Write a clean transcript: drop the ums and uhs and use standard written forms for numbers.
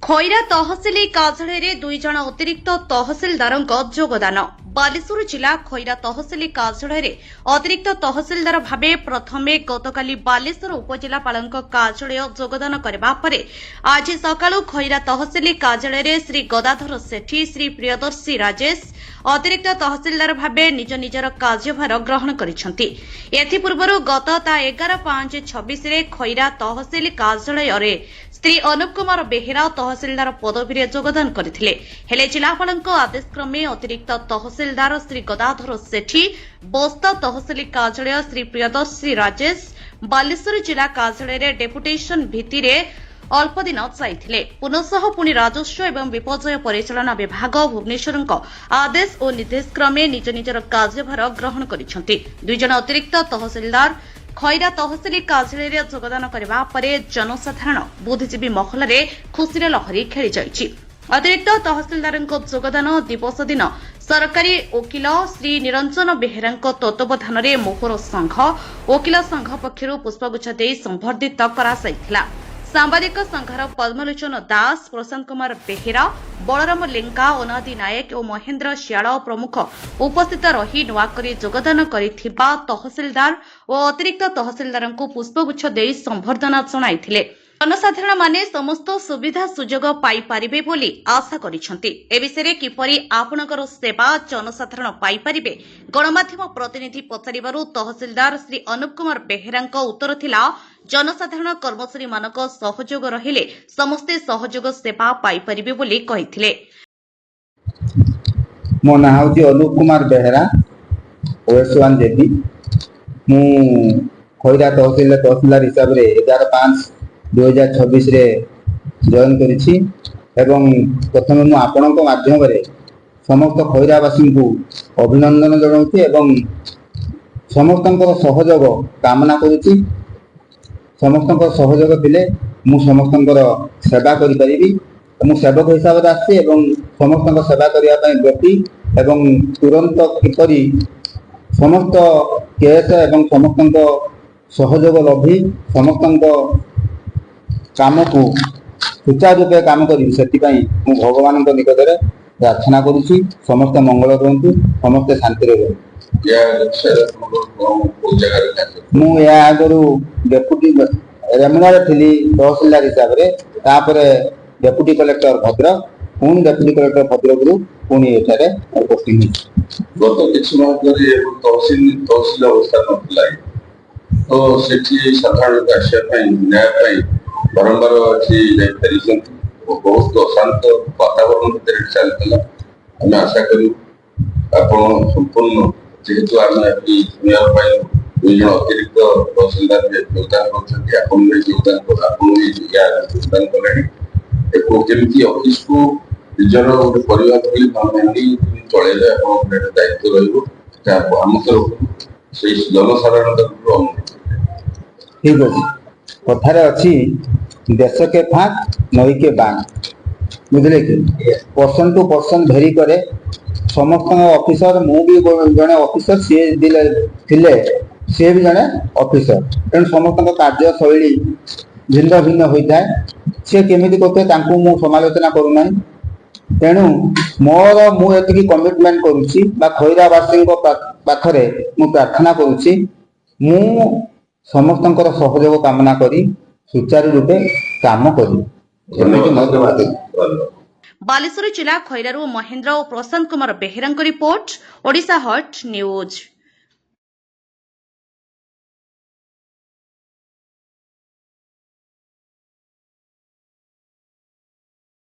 ଖଇରା ତହସିଲ କାର୍ଯ୍ୟାଳୟରେ 2 ଜଣ ଅତିରିକ୍ତ ତହସିଲଦାରଙ୍କ ଯୋଗଦାନ। ବାଲେଶ୍ୱର ଜିଲ୍ଲା ଖଇରା ତହସିଲ କାର୍ଯ୍ୟାଳୟରେ ଅତିରିକ୍ତ ତହସିଲଦାର ଭାବେ ପ୍ରଥମେ ଗତକାଲି ବାଲେଶ୍ୱର ଉପଜିଲ୍ଲାପାଳଙ୍କ କାର୍ଯ୍ୟାଳୟ ଯୋଗଦାନ କରିବା ପରେ ଆଜି ସକାଳୁ ଖଇରା ତହସିଲ କାର୍ଯ୍ୟାଳୟରେ ଶ୍ରୀ ଗଦାଧର ସେଠୀ, ଶ୍ରୀ ପ୍ରିୟଦର୍ଶୀ ରାଜେଶ ଅତିରିକ୍ତ ତହସିଲଦାର ଭାବେ ନିଜ ନିଜର କାର୍ଯ୍ୟଭାର ଗ୍ରହଣ କରିଛନ୍ତି। ଏଥିପୂର୍ବରୁ ଗତ ତା 11/5/26ରେ ଖଇରା ତହସିଲ କାର୍ଯ୍ୟାଳୟରେ ଶ୍ରୀ ଅନୁପ କୁମାର ବେହେରା ତହସିଲଦାର ପଦବୀରେ ଯୋଗଦାନ କରିଥିଲେ। ହେଲେ ଜିଲ୍ଲାପାଳଙ୍କ ଆଦେଶକ୍ରମେ ଅତିରିକ୍ତ ତହସିଲଦାର ଶ୍ରୀ ଗଦାଧର ସେଠୀ, ବସ୍ତା ତହସିଲ କାର୍ଯ୍ୟାଳୟ ଶ୍ରୀ ପ୍ରିୟଦର୍ଶୀ ରାଜେଶ ବାଲେଶ୍ୱର ଜିଲ୍ଲା କାର୍ଯ୍ୟାଳୟରେ ଡେପୁଟେସନ ଭିତ୍ତିରେ ଅଳ୍ପ ଦିନ ଯାଇଥିଲେ। ପୁନଃ ପୁଣି ରାଜସ୍ୱ ଏବଂ ବିପର୍ଯ୍ୟୟ ପରିଚାଳନା ବିଭାଗ ଭୁବନେଶ୍ୱରଙ୍କ ଆଦେଶ ଓ ନିର୍ଦ୍ଦେଶ କ୍ରମେ ନିଜ ନିଜର କାର୍ଯ୍ୟଭାର ଗ୍ରହଣ କରିଛନ୍ତି। 2 ଜଣ ଅତିରିକ୍ତ ତହସିଲଦାର ଖଇରା ତହସିଲ କାର୍ଯ୍ୟାଳୟରେ ଯୋଗଦାନ କରିବା ପରେ ଜନସାଧାରଣ ବୁଦ୍ଧିଜୀବୀ ମହଲରେ ଖୁସିର ଲହରୀ ଖେଳିଯାଇଛି। ଅତିରିକ୍ତ ତହସିଲଦାରଙ୍କ ଯୋଗଦାନ ଦିବସ ଦିନ ସରକାରୀ ଓକିଲ ଶ୍ରୀ ନିରଞ୍ଜନ ବେହେରାଙ୍କ ତତ୍ତ୍ୱାବଧାନରେ ମୋହର ସଂଘ ଓକିଲ ସଂଘ ପକ୍ଷରୁ ପୁଷ୍ପଗୁଚ୍ଛ ଦେଇ ସମ୍ବର୍ଦ୍ଧିତ କରାଯାଇଥିଲା। ସାମ୍ବାଦିକ ସଂଘର ପଦ୍ମଲୋଚନ ଦାସ, ପ୍ରଶାନ୍ତ କୁମାର ବେହେରା, ବଳରାମ ଲେଙ୍କା, ଅନାଦି ନାୟକ ଓ ମହେନ୍ଦ୍ର ଶିଆଳ ପ୍ରମୁଖ ଉପସ୍ଥିତ ରହି ନୂଆକରି ଯୋଗଦାନ କରିଥିବା ତହସିଲଦାର ଓ ଅତିରିକ୍ତ ତହସିଲଦାରଙ୍କୁ ପୁଷ୍ପଗୁଚ୍ଛ ଦେଇ ସମ୍ବର୍ଦ୍ଧନା ଜଣାଇଥିଲେ। ଜନସାଧାରଣମାନେ ସମସ୍ତ ସୁବିଧା ସୁଯୋଗ ପାଇପାରିବେ ବୋଲି ଆଶା କରିଛନ୍ତି। ଏ ବିଷୟରେ କିପରି ଆପଣଙ୍କର ସେବା ଜନସାଧାରଣ ପାଇପାରିବେ ଗଣମାଧ୍ୟମ ପ୍ରତିନିଧି ପଚାରିବାରୁ ତହସିଲଦାର ଶ୍ରୀ ଅନୁପ କୁମାର ବେହେରାଙ୍କ ଉତ୍ତର ଥିଲା, ଜନସାଧାରଣ କର୍ମଚାରୀମାନଙ୍କ ସହଯୋଗ ରହିଲେ ସମସ୍ତେ ସହଯୋଗ ସେବା ପାଇପାରିବେ ବୋଲି କହିଥିଲେ। ମୋ ନାଁ ହେଉଛି ଅନୁପ କୁମାର ବେହେରା, OS1 JP। ମୁଁ ଖଇରା ତହସିଲଦାର ହିସାବରେ 11/5/2026ରେ ଜଏନ୍ କରିଛି ଏବଂ ପ୍ରଥମେ ମୁଁ ଆପଣଙ୍କ ମାଧ୍ୟମରେ ସମସ୍ତ ଖଇରାବାସୀଙ୍କୁ ଅଭିନନ୍ଦନ ଜଣାଉଛି ଏବଂ ସମସ୍ତଙ୍କର ସହଯୋଗ କାମନା କରୁଛି। ସମସ୍ତଙ୍କର ସହଯୋଗ ଥିଲେ ମୁଁ ସମସ୍ତଙ୍କର ସେବା କରିପାରିବି। ମୁଁ ସେବକ ହିସାବରେ ଆସିଛି ଏବଂ ସମସ୍ତଙ୍କ ସେବା କରିବା ପାଇଁ ବ୍ୟକ୍ତି ଏବଂ ତୁରନ୍ତ କିପରି ସମସ୍ତ କେସ୍ ଏବଂ ସମସ୍ତଙ୍କ ସହଯୋଗ ଲଭି ସମସ୍ତଙ୍କ କାମକୁ ସୁଚାରୁ ରୂପେ କାମ କରିବି, ସେଥିପାଇଁ ମୁଁ ଭଗବାନଙ୍କ ନିକଟରେ ପ୍ରାର୍ଥନା କରୁଛି। ସମସ୍ତେ ମଙ୍ଗଳ ରୁହନ୍ତୁ, ସମସ୍ତେ ଶାନ୍ତିରେ ରୁହନ୍ତୁ। ମୁଁ ଏହା ଆଗରୁ ଡେପୁଟି ରେମୁଣାରେ ଥିଲି ତହସିଲଦାର ହିସାବରେ, ତାପରେ ଡେପୁଟି କଲେକ୍ଟର ଭଦ୍ରକ, ପୁଣି ଡେପୁଟି କଲେକ୍ଟର ଭଦ୍ରକରୁ ପୁଣି ଏଠାରେ ପୋଷ୍ଟିଂ ହେଇଛି। ଗତ କିଛି ମାସ ଧରି ତହସିଲ ଅବସ୍ଥା ନଥିଲା, ତ ସେଠି ସାଧାରଣ ଲୋକ ଆସିବା ପାଇଁ ନ୍ୟାୟ ପାଇଁ ବାରମ୍ବାର ଏଠି ଫେରିଛନ୍ତି। ବହୁତ ଅଶାନ୍ତ ବାତାବରଣ ଭିତରେ ଚାଲିଥିଲା। ଆମେ ଆଶା କରୁ ଆପଣ ସମ୍ପୂର୍ଣ୍ଣ, ଯେହେତୁ ଆମେ ଶୁଣିବା ପାଇଁ 2 ଜଣ ଅତିରିକ୍ତ ତହସିଲଦାର ଯୋଗଦାନ କରୁଛନ୍ତି, ଆପଣ ବି ଯୋଗଦାନ କଲେଣି। କେମିତି ଅଫିସକୁ ନିଜର ଗୋଟେ ପରିବାର ଭଳି ଭାବି ଚଳେଇଲେ ଆପଣଙ୍କର ଦାୟିତ୍ୱ ରହିବ, ଆମ ତରଫରୁ ସେଇ ଜନସାଧାରଣ ତରଫରୁ ଅନୁରୋଧ। ଠିକ ଅଛି। କଥାରେ ଅଛି, ଦେଶ କେ ଫାଙ୍କ ନଈ କେ ବାଙ୍କ, ବୁଝିଲେ କି? ପର୍ସନ ଟୁ ପର୍ସନ ଭେରି କରେ। ସମସ୍ତଙ୍କ ଅଫିସର, ମୁଁ ବି ଜଣେ ଅଫିସର, ସିଏ ଥିଲେ ସିଏ ବି ଜଣେ ଅଫିସର, ତେଣୁ ସମସ୍ତଙ୍କ କାର୍ଯ୍ୟଶୈଳୀ ଭିନ୍ନ ଭିନ୍ନ ହୋଇଥାଏ। ସିଏ କେମିତି କରୁଥିବେ ତାଙ୍କୁ ମୁଁ ସମାଲୋଚନା କରୁନାହିଁ। ତେଣୁ ମୁଁ ଏତିକି କମିଟମେଣ୍ଟ କରୁଛି ବା ଖଇରାବାସୀଙ୍କ ପାଖରେ ମୁଁ ପ୍ରାର୍ଥନା କରୁଛି, ମୁଁ ସମସ୍ତଙ୍କର ସହଯୋଗ କାମନା କରି ସୁଚାରୁ ରୂପେ କାମ କରିବି। ବାଲେଶ୍ୱର ଜିଲ୍ଲା ଖଇରାରୁ ମହେନ୍ଦ୍ର ଓ ପ୍ରଶାନ୍ତ କୁମାର ବେହେରାଙ୍କ ରିପୋର୍ଟ, ଓଡ଼ିଶା ହଟ୍ ନ୍ୟୁଜ୍।